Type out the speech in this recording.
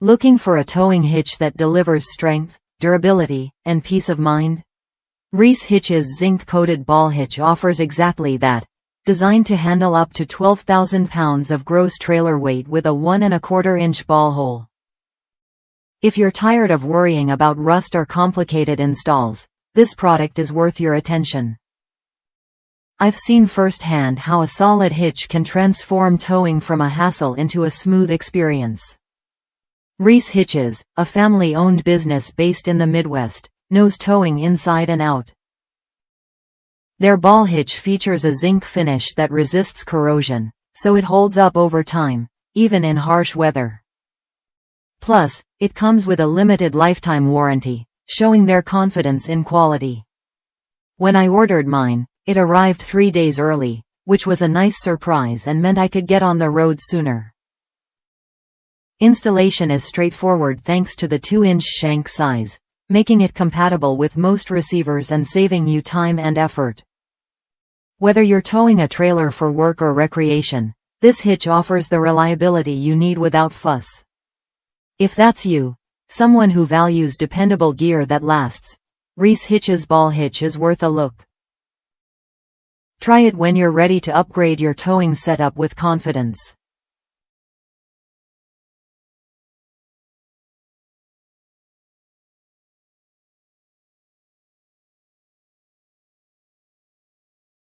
Looking for a towing hitch that delivers strength, durability, and peace of mind? Reese Hitches Zinc-Coated Ball Hitch offers exactly that. Designed to handle up to 12,000 pounds of gross trailer weight with a 1¼ inch ball hole. If you're tired of worrying about rust or complicated installs, this product is worth your attention. I've seen firsthand how a solid hitch can transform towing from a hassle into a smooth experience. Reese Hitches, a family-owned business based in the Midwest, knows towing inside and out. Their ball hitch features a zinc finish that resists corrosion, so it holds up over time, even in harsh weather. Plus, it comes with a limited lifetime warranty, showing their confidence in quality. When I ordered mine, it arrived 3 days early, which was a nice surprise and meant I could get on the road sooner. Installation is straightforward thanks to the 2-inch shank size, making it compatible with most receivers and saving you time and effort. Whether you're towing a trailer for work or recreation, this hitch offers the reliability you need without fuss. If that's you, someone who values dependable gear that lasts, Reese Hitches Ball Hitch is worth a look. Try it when you're ready to upgrade your towing setup with confidence.